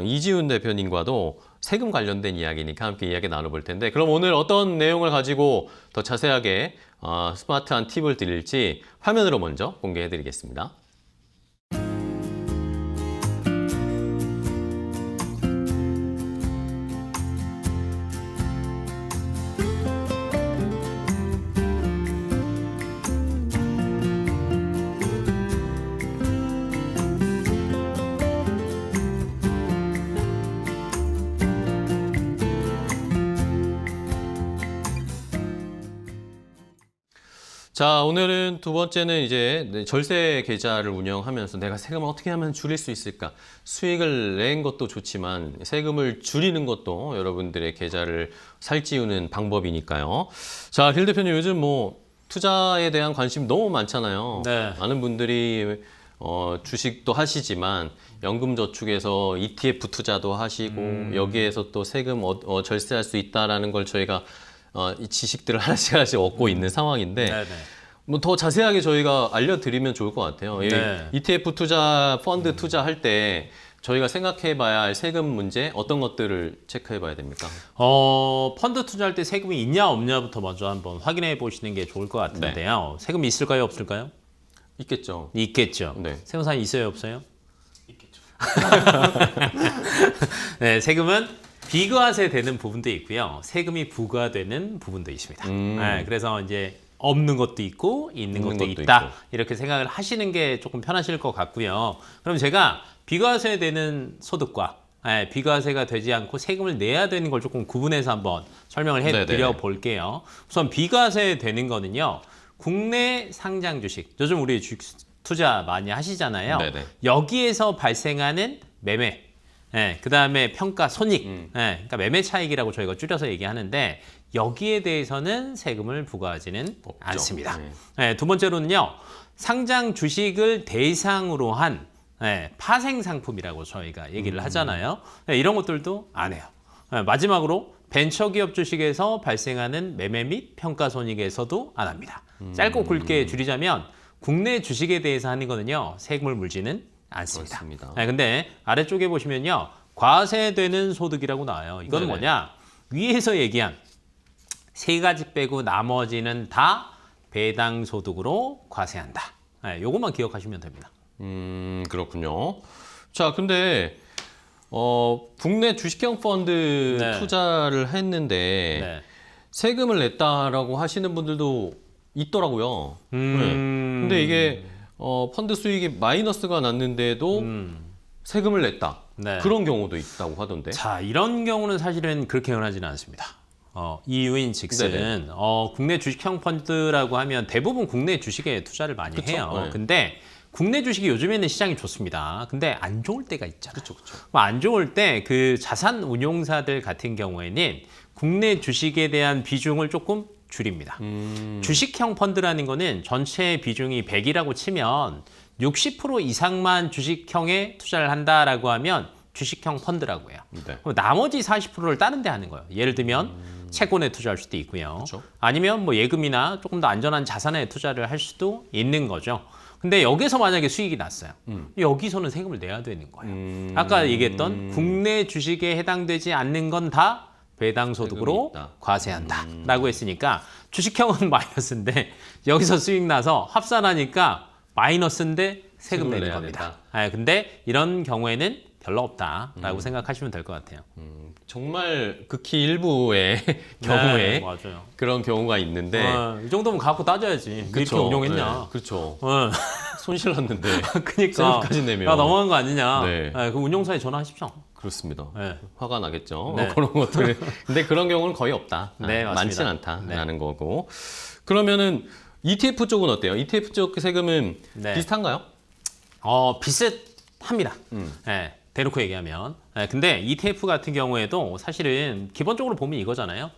이지훈 대표님과도 세금 관련된 이야기니까 함께 이야기 나눠볼 텐데 그럼 오늘 어떤 내용을 가지고 더 자세하게 스마트한 팁을 드릴지 화면으로 먼저 공개해 드리겠습니다. 자, 오늘은 두 번째는 이제 절세 계좌를 운영하면서 내가 세금을 어떻게 하면 줄일 수 있을까? 수익을 낸 것도 좋지만 세금을 줄이는 것도 여러분들의 계좌를 살찌우는 방법이니까요. 자, 길 대표님 요즘 뭐 투자에 대한 관심 너무 많잖아요. 네. 많은 분들이 주식도 하시지만 연금저축에서 ETF 투자도 하시고 여기에서 또 세금 절세할 수 있다라는 걸 저희가 이 지식들을 하나씩 얻고 있는 상황인데 네네. 뭐 더 자세하게 저희가 알려드리면 좋을 것 같아요. 이 네. ETF 투자, 펀드 투자할 때 저희가 생각해봐야 할 세금 문제 어떤 것들을 체크해봐야 됩니까? 펀드 투자할 때 세금이 있냐 없냐부터 먼저 한번 확인해 보시는 게 좋을 것 같은데요. 세금이 있을까요, 없을까요? 있겠죠. 있겠죠. 네. 세무사님 있어요, 없어요? 있겠죠. 네, 세금은 비과세 되는 부분도 있고요. 세금이 부과되는 부분도 있습니다. 네, 그래서 이제 없는 것도 있고 있는 것도 있다. 있고. 이렇게 생각을 하시는 게 조금 편하실 것 같고요. 그럼 제가 비과세 되는 소득과 비과세가 되지 않고 세금을 내야 되는 걸 조금 구분해서 한번 설명을 해드려 네네네. 볼게요. 우선 비과세 되는 거는요. 국내 상장 주식, 요즘 우리 주식 투자 많이 하시잖아요. 네네. 여기에서 발생하는 매매, 그다음에 평가 손익, 그러니까 매매 차익이라고 저희가 줄여서 얘기하는데 여기에 대해서는 세금을 부과하지는 없죠. 않습니다. 네. 두 번째로는요. 상장 주식을 대상으로 한 파생 상품이라고 저희가 얘기를 하잖아요. 이런 것들도 안 해요. 마지막으로 벤처기업 주식에서 발생하는 매매 및 평가 손익에서도 안 합니다. 짧고 굵게 줄이자면 국내 주식에 대해서 하는 거는요. 세금을 물지는 않습니다. 그렇습니다. 근데 아래쪽에 보시면요. 과세되는 소득이라고 나와요. 이거는 네네. 뭐냐? 위에서 얘기한 세 가지 빼고 나머지는 다 배당 소득으로 과세한다. 요것만 기억하시면 됩니다. 그렇군요. 자, 근데 국내 주식형 펀드 네. 투자를 했는데 네. 세금을 냈다라고 하시는 분들도 있더라고요. 네. 근데 이게 펀드 수익이 마이너스가 났는데도 세금을 냈다. 네. 그런 경우도 있다고 하던데. 자, 이런 경우는 사실은 그렇게 흔하지는 않습니다. 이유인 즉슨 네네. 국내 주식형 펀드라고 하면 대부분 국내 주식에 투자를 많이 그쵸? 해요. 네. 근데 국내 주식이 요즘에는 시장이 좋습니다. 근데 안 좋을 때가 있잖아요. 그렇죠. 안 좋을 때 그 자산 운용사들 같은 경우에는 국내 주식에 대한 비중을 조금 줄입니다. 주식형 펀드라는 거는 전체 비중이 100이라고 치면 60% 이상만 주식형에 투자를 한다라고 하면 주식형 펀드라고 해요. 네. 그럼 나머지 40%를 다른 데 하는 거예요. 예를 들면 채권에 투자할 수도 있고요. 그쵸. 아니면 뭐 예금이나 조금 더 안전한 자산에 투자를 할 수도 있는 거죠. 근데 여기서 만약에 수익이 났어요. 여기서는 세금을 내야 되는 거예요. 아까 얘기했던 국내 주식에 해당되지 않는 건 다 배당 소득으로 세금이 있다. 과세한다라고 했으니까 주식형은 마이너스인데 여기서 수익 나서 합산하니까 마이너스인데 세금 세금을 내는 내야 겁니다. 근데 이런 경우에는 별로 없다라고 생각하시면 될 것 같아요. 정말 극히 일부의 경우에 네, 맞아요. 그런 경우가 있는데. 이 정도면 갖고 따져야지. 왜 이렇게 그쵸. 운용했냐? 네, 그렇죠. 어. 손실 났는데. 그러니까 세금까지 내면. 야, 너무한 거 아니냐? 네. 그 운용사에 전화하십시오. 그렇습니다. 네. 화가 나겠죠. 네. 그런 것들. 근데 그런 경우는 거의 없다. 네, 맞습니다. 많진 않다라는 거고. 그러면은 ETF 쪽은 어때요? ETF 쪽 세금은 네. 비슷한가요? 비슷합니다. 대놓고 얘기하면. 근데 ETF 같은 경우에도 사실은 기본적으로 보면 이거잖아요.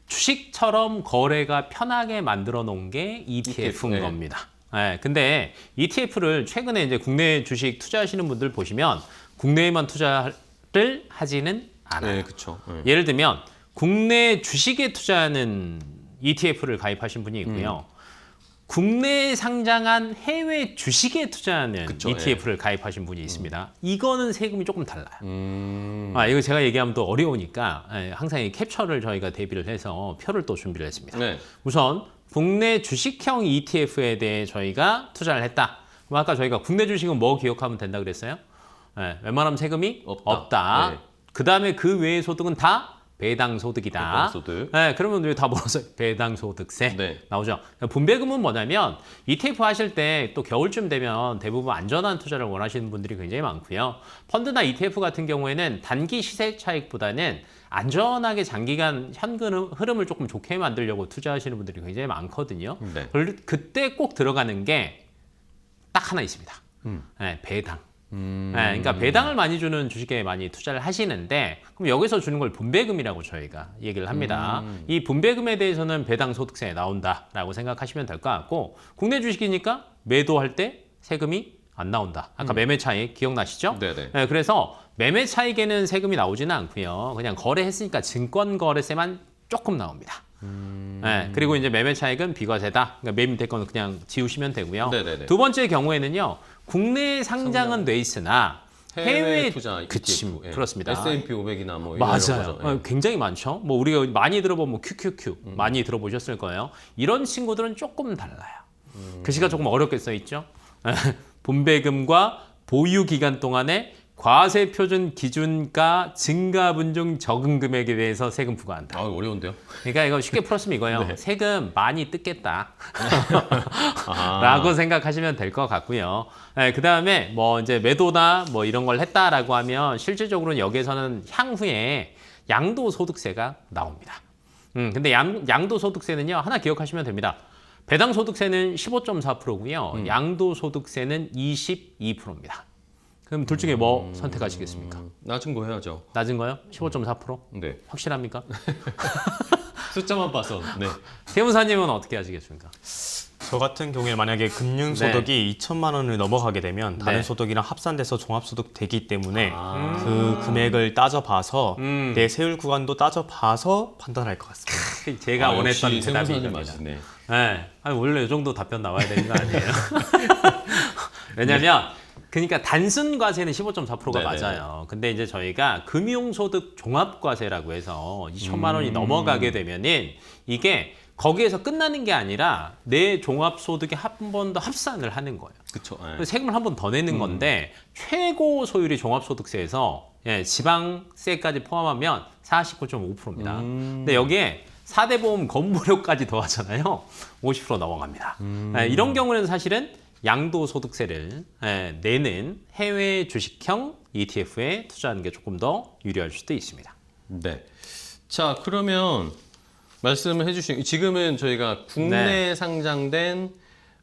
주식처럼 거래가 편하게 만들어 놓은 게 ETF인 네. 겁니다. 근데 ETF를 최근에 이제 국내 주식 투자하시는 분들 보시면 국내에만 투자를 하지는 않아요. 네, 그렇죠. 예를 들면 국내 주식에 투자하는 ETF를 가입하신 분이 있고요. 국내에 상장한 해외 주식에 투자하는 그쵸, ETF를 가입하신 분이 있습니다. 이거는 세금이 조금 달라요. 이거 제가 얘기하면 또 어려우니까 항상 이 캡처를 저희가 대비를 해서 표를 또 준비를 했습니다. 네. 우선 국내 주식형 ETF에 대해 저희가 투자를 했다. 그럼 아까 저희가 국내 주식은 뭐 기억하면 된다 그랬어요? 웬만하면 세금이 없다. 네. 그다음에 그 외의 소득은 다 배당 소득이다. 배당 소득. 그러면 왜 다 몰아서 배당 소득세 네. 나오죠. 분배금은 뭐냐면 ETF 하실 때 또 겨울쯤 되면 대부분 안전한 투자를 원하시는 분들이 굉장히 많고요. 펀드나 ETF 같은 경우에는 단기 시세 차익보다는 안전하게 장기간 현금 흐름을 조금 좋게 만들려고 투자하시는 분들이 굉장히 많거든요. 네. 그때 꼭 들어가는 게 딱 하나 있습니다. 배당. 그러니까 배당을 많이 주는 주식에 많이 투자를 하시는데 그럼 여기서 주는 걸 분배금이라고 저희가 얘기를 합니다. 이 분배금에 대해서는 배당 소득세 나온다라고 생각하시면 될 것 같고 국내 주식이니까 매도할 때 세금이 안 나온다. 아까 매매 차익 기억나시죠? 네네. 그래서 매매 차익에는 세금이 나오지는 않고요. 그냥 거래했으니까 증권 거래세만 조금 나옵니다. 그리고 이제 매매 차익은 비과세다. 그러니까 맨 밑에 거는 그냥 지우시면 되고요. 네네네. 두 번째 경우에는요. 국내에 상장은 돼 있으나 해외 투자 그치, ETF. 예. 그렇습니다. S&P 500이나 뭐 이런 맞아요. 거죠. 예. 굉장히 많죠. 뭐 우리가 많이 들어본 뭐 QQQ 많이 들어보셨을 거예요. 이런 친구들은 조금 달라요. 글씨가 조금 어렵게 써 있죠. 분배금과 보유 기간 동안에 과세 표준 기준가 증가분 중 적은 금액에 대해서 세금 부과한다. 아, 어려운데요? 그러니까 이거 쉽게 풀었으면 이거예요. 네. 세금 많이 뜯겠다. 아. 라고 생각하시면 될 것 같고요. 네, 그다음에 뭐 이제 매도나 뭐 이런 걸 했다라고 하면 실질적으로는 여기에서는 향후에 양도소득세가 나옵니다. 근데 양도소득세는요, 하나 기억하시면 됩니다. 배당소득세는 15.4%고요. 양도소득세는 22%입니다. 그럼 둘 중에 뭐 선택하시겠습니까? 낮은 거 해야죠. 낮은 거요? 15.4%? 네. 확실합니까? 숫자만 봐서. 네. 세무사님은 어떻게 하시겠습니까? 저 같은 경우에 만약에 금융소득이 2천만 원을 넘어가게 되면 다른 네. 소득이랑 합산돼서 종합소득 되기 때문에 그 금액을 따져봐서 내 세율 구간도 따져봐서 판단할 것 같습니다. 제가 원했던 역시 대답이 세무사님 이겁니다. 맞으네. 네. 아니, 원래 이 정도 답변 나와야 되는 거 아니에요? 왜냐면 그러니까 단순 과세는 15.4%가 네네. 맞아요. 근데 이제 저희가 금융소득 종합과세라고 해서 2천만 원이 넘어가게 되면은 이게 거기에서 끝나는 게 아니라 내 종합소득에 한 번 더 합산을 하는 거예요. 그쵸. 예. 그래서 세금을 한 번 더 내는 건데 최고 소율이 종합소득세에서 지방세까지 포함하면 49.5%입니다. 근데 여기에 4대 보험 건보료까지 더하잖아요. 50% 넘어갑니다. 이런 경우는 사실은 양도소득세를 내는 해외 주식형 ETF에 투자하는 게 조금 더 유리할 수도 있습니다. 네. 자, 그러면 말씀을 해주신 지금은 저희가 국내 네. 상장된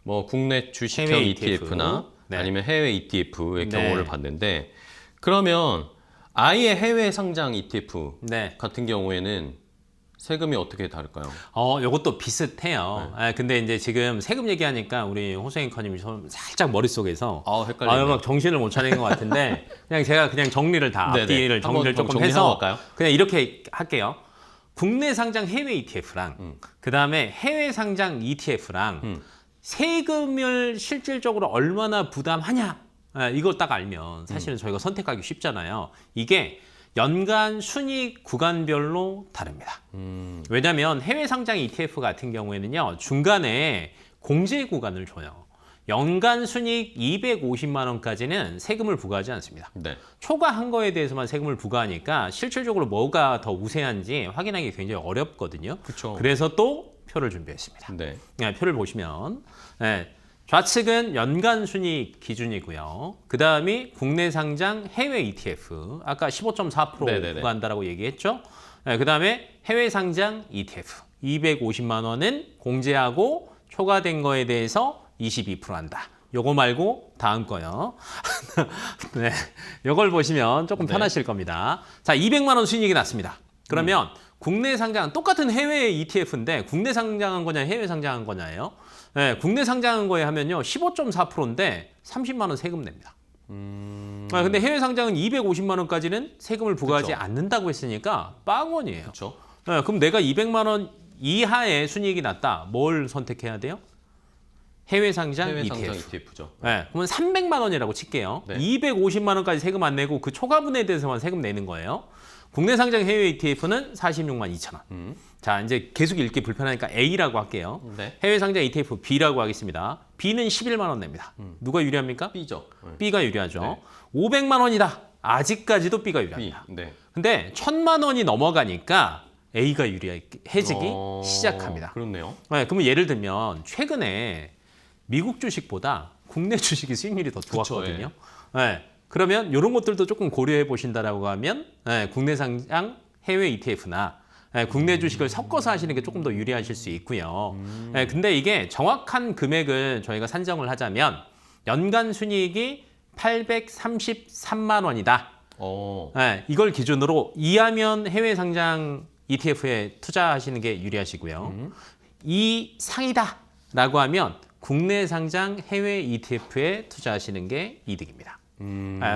뭐 국내 주식형 해외 ETF나 네. 아니면 해외 ETF의 네. 경우를 봤는데 그러면 아예 해외 상장 ETF 네. 같은 경우에는 세금이 어떻게 다를까요? 요것도 비슷해요. 근데 이제 지금 세금 얘기하니까 우리 호세 앵커님이 좀 살짝 머릿속에서 헷갈리네요. 막 정신을 못 차리는 것 같은데 그냥 제가 그냥 정리를 다 네네. 앞뒤를 정리를 한번 조금 정리하고 해서 갈까요? 그냥 이렇게 할게요. 국내 상장 해외 ETF랑 그다음에 해외 상장 ETF랑 세금을 실질적으로 얼마나 부담하냐 이걸 딱 알면 사실은 저희가 선택하기 쉽잖아요. 이게 연간 순이익 구간별로 다릅니다. 왜냐하면 해외 상장 ETF 같은 경우에는요. 중간에 공제 구간을 줘요. 연간 순이익 250만 원까지는 세금을 부과하지 않습니다. 네. 초과한 거에 대해서만 세금을 부과하니까 실질적으로 뭐가 더 우세한지 확인하기 굉장히 어렵거든요. 그쵸. 그래서 또 표를 준비했습니다. 네. 표를 보시면 좌측은 연간 순이익 기준이고요. 그 다음이 국내 상장 해외 ETF. 아까 15.4% 네네네. 부과한다라고 얘기했죠. 그 다음에 해외 상장 ETF. 250만 원은 공제하고 초과된 거에 대해서 22% 한다. 요거 말고 다음 거요. 네, 요걸 보시면 조금 편하실 겁니다. 자, 200만 원 순이익이 났습니다. 그러면 국내 상장 똑같은 해외 ETF인데 국내 상장한 거냐 해외 상장한 거냐예요. 네, 국내 상장한 거에 하면요 15.4%인데 30만 원 세금 냅니다. 근데 해외 상장은 250만 원까지는 세금을 부과하지 그쵸. 않는다고 했으니까 빵원이에요. 그렇죠. 네, 그럼 내가 200만 원 이하의 순이익이 났다. 뭘 선택해야 돼요? 해외 상장 해외 ETF. 상장 ETF죠. 네, 그러면 300만 원이라고 칠게요. 네. 250만 원까지 세금 안 내고 그 초과분에 대해서만 세금 내는 거예요. 국내 상장 해외 ETF는 46만 2천 원. 자, 이제 계속 읽기 불편하니까 A라고 할게요. 네. 해외 상장 ETF B라고 하겠습니다. B는 11만 원 냅니다. 누가 유리합니까? B죠. 네. B가 유리하죠. 네. 500만 원이다. 아직까지도 B가 B. 유리합니다. 네. 근데 1000만 원이 넘어가니까 A가 유리해지기 시작합니다. 그렇네요. 네, 그러면 예를 들면 최근에 미국 주식보다 국내 주식이 수익률이 더 좋았거든요. 네, 그러면 이런 것들도 조금 고려해 보신다라고 하면 국내 상장 해외 ETF나 국내 주식을 섞어서 하시는 게 조금 더 유리하실 수 있고요. 근데 이게 정확한 금액을 저희가 산정을 하자면 연간 순이익이 833만 원이다. 이걸 기준으로 이하면 해외 상장 ETF에 투자하시는 게 유리하시고요. 이 상이다라고 하면 국내 상장 해외 ETF에 투자하시는 게 이득입니다.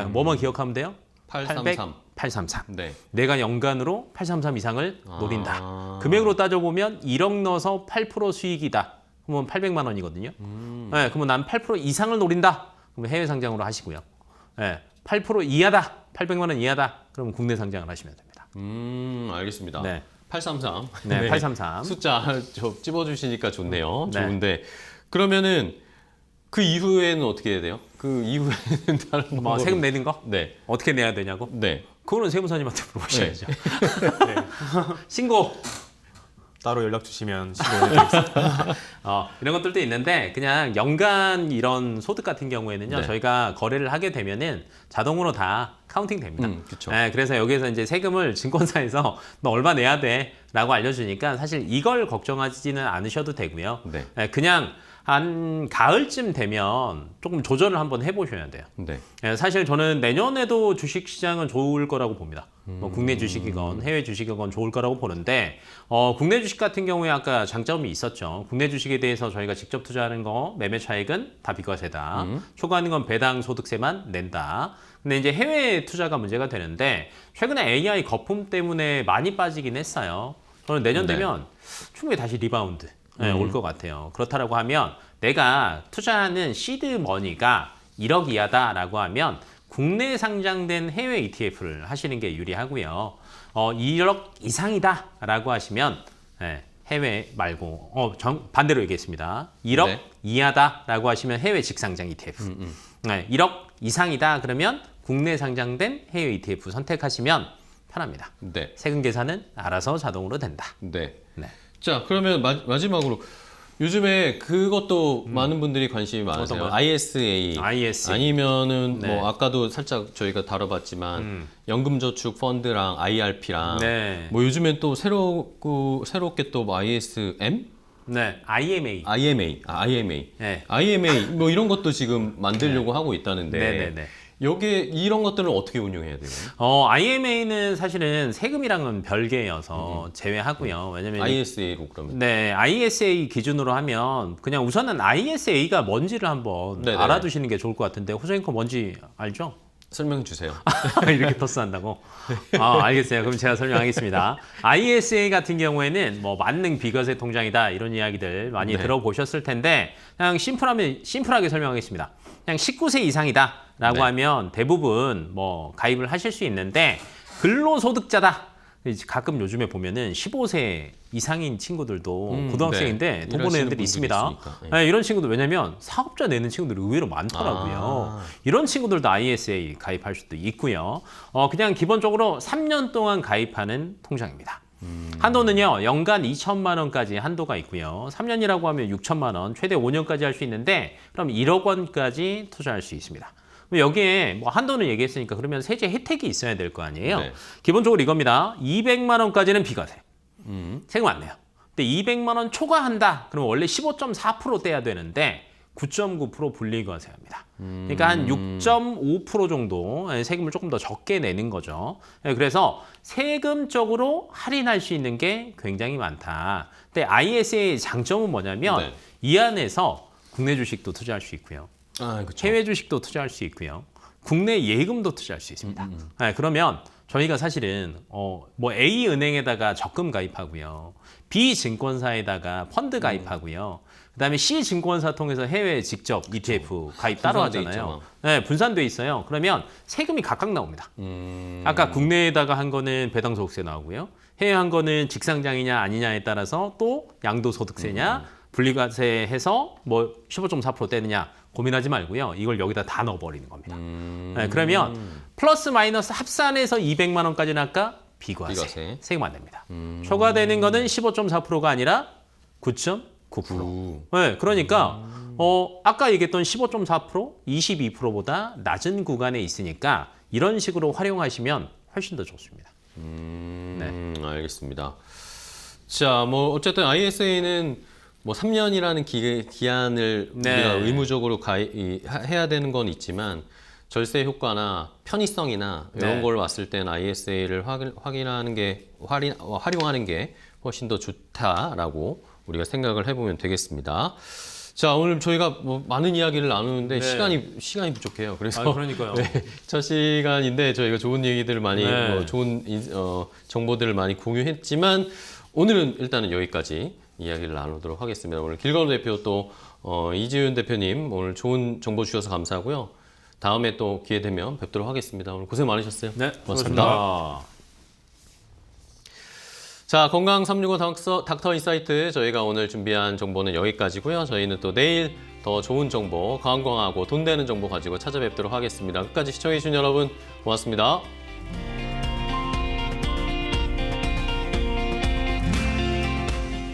뭐만 기억하면 돼요? 833. 833. 네. 내가 연간으로 833 이상을 노린다. 금액으로 따져보면 1억 넣어서 8% 수익이다. 그러면 800만 원이거든요. 그러면 난 8% 이상을 노린다. 그러면 해외 상장으로 하시고요. 예, 8% 이하다, 800만 원 이하다. 그럼 국내 상장을 하시면 됩니다. 알겠습니다. 네. 833. 네, 833. 숫자 저 찝어주시니까 좋네요. 네. 좋은데 그러면은 그 이후에는 어떻게 해야 돼요? 그 이후에는 다른 뭐 방법은- 세금 내는 거 네, 어떻게 내야 되냐고? 네. 그거는 세무사님한테 물어보셔야죠. 신고. 따로 연락 주시면 신고해드리겠습니다. 이런 것들도 있는데 그냥 연간 이런 소득 같은 경우에는요 네. 저희가 거래를 하게 되면은 자동으로 다 카운팅 됩니다. 그쵸. 네, 그래서 여기에서 이제 세금을 증권사에서 너 얼마 내야 돼라고 알려주니까 사실 이걸 걱정하지는 않으셔도 되고요. 네. 네, 그냥 한 가을쯤 되면 조금 조절을 한번 해보셔야 돼요. 네. 예, 사실 저는 내년에도 주식시장은 좋을 거라고 봅니다. 뭐 국내 주식이건 해외 주식이건 좋을 거라고 보는데 국내 주식 같은 경우에 아까 장점이 있었죠. 국내 주식에 대해서 저희가 직접 투자하는 거 매매 차익은 다 비과세다. 초과하는 건 배당 소득세만 낸다. 근데 이제 해외 투자가 문제가 되는데 최근에 AI 거품 때문에 많이 빠지긴 했어요. 저는 내년 네. 되면 충분히 다시 리바운드 올 것 같아요. 그렇다라고 하면 내가 투자하는 시드 머니가 1억 이하다라고 하면 국내 상장된 해외 ETF를 하시는 게 유리하고요. 1억 이상이다라고 하시면 해외 말고 반대로 얘기했습니다. 1억 네. 이하다라고 하시면 해외 직상장 ETF. 1억 이상이다 그러면 국내 상장된 해외 ETF 선택하시면 편합니다. 네. 세금 계산은 알아서 자동으로 된다. 네. 네. 자, 그러면 마지막으로 요즘에 그것도 많은 분들이 관심이 많으세요. 어떤 거요? ISA. ISA. 아니면은 네. 뭐 아까도 살짝 저희가 다뤄봤지만 연금저축 펀드랑 IRP랑 네. 뭐 요즘엔 또 새롭게 또 뭐 ISM, 네, IMA. IMA, 네. IMA 뭐 이런 것도 지금 만들려고 하고 있다는데. 네네네. 여기에 이런 것들은 어떻게 운용해야 돼요? IMA는 사실은 세금이랑은 별개여서 제외하고요. 왜냐면 ISA로 그러면. 네, ISA 기준으로 하면 그냥 우선은 ISA가 뭔지를 한번 네네. 알아두시는 게 좋을 것 같은데 호정앵커 뭔지 알죠? 설명 주세요. 이렇게 토스한다고? 알겠어요. 그럼 제가 설명하겠습니다. ISA 같은 경우에는 뭐 만능 비과세 통장이다 이런 이야기들 많이 네. 들어보셨을 텐데 그냥 심플하게 설명하겠습니다. 그냥 19세 이상이다라고 네. 하면 대부분 뭐 가입을 하실 수 있는데 근로소득자다. 이제 가끔 요즘에 보면은 15세 이상인 친구들도 고등학생인데 네. 돈 버는 일하시는 애들이 분들이 있습니다. 있으니까. 네. 네, 이런 친구들 왜냐면 사업자 내는 친구들이 의외로 많더라고요. 이런 친구들도 ISA 가입할 수도 있고요. 그냥 기본적으로 3년 동안 가입하는 통장입니다. 한도는요 연간 2천만 원까지 한도가 있고요. 3년이라고 하면 6천만 원, 최대 5년까지 할 수 있는데 그럼 1억 원까지 투자할 수 있습니다. 그럼 여기에 뭐 한도는 얘기했으니까 그러면 세제 혜택이 있어야 될 거 아니에요. 네. 기본적으로 이겁니다. 200만 원까지는 비과세. 세금 안 내요. 근데 200만 원 초과한다. 그러면 원래 15.4% 떼야 되는데 9.9% 분리과세합니다. 그러니까 한 6.5% 정도 세금을 조금 더 적게 내는 거죠. 그래서 세금적으로 할인할 수 있는 게 굉장히 많다. 근데 ISA의 장점은 뭐냐면 네. 이 안에서 국내 주식도 투자할 수 있고요. 그렇죠. 해외 주식도 투자할 수 있고요. 국내 예금도 투자할 수 있습니다. 그러면 저희가 사실은 뭐 A 은행에다가 적금 가입하고요. B 증권사에다가 펀드 가입하고요. 그다음에 C 증권사 통해서 해외 직접 ETF 가입 따로 분산돼 하잖아요. 있죠. 네, 분산돼 있어요. 그러면 세금이 각각 나옵니다. 아까 국내에다가 한 거는 배당소득세 나오고요. 해외 한 거는 직상장이냐 아니냐에 따라서 또 양도소득세냐 분리과세해서 뭐 15.4% 떼느냐 고민하지 말고요. 이걸 여기다 다 넣어버리는 겁니다. 네, 그러면 플러스 마이너스 합산해서 200만 원까지는 아까 비과세. 비과세. 세금 안 냅니다. 초과되는 거는 15.4%가 아니라 9.9%. 네, 그러니까 아까 얘기했던 15.4%, 22%보다 낮은 구간에 있으니까 이런 식으로 활용하시면 훨씬 더 좋습니다. 알겠습니다. 자, 뭐 어쨌든 ISA는 뭐 3년이라는 기한을 네. 우리가 의무적으로 해야 되는 건 있지만 절세 효과나 편의성이나 이런 네. 걸 봤을 때는 ISA를 활용하는 게 훨씬 더 좋다라고 우리가 생각을 해보면 되겠습니다. 자, 오늘 저희가 뭐 많은 이야기를 나누는데 네. 시간이 부족해요. 그래서 그러니까요. 네, 첫 시간인데 저희가 좋은 얘기들을 많이 네. 좋은 정보들을 많이 공유했지만 오늘은 일단은 여기까지 이야기를 나누도록 하겠습니다. 오늘 길건우 대표 또 이지윤 대표님 오늘 좋은 정보 주셔서 감사하고요. 다음에 또 기회 되면 뵙도록 하겠습니다. 오늘 고생 많으셨어요. 네, 고맙습니다. 수고하셨습니다. 자, 건강 365 닥터 인사이트 저희가 오늘 준비한 정보는 여기까지고요. 저희는 또 내일 더 좋은 정보, 건강하고 돈 되는 정보 가지고 찾아뵙도록 하겠습니다. 끝까지 시청해주신 여러분 고맙습니다.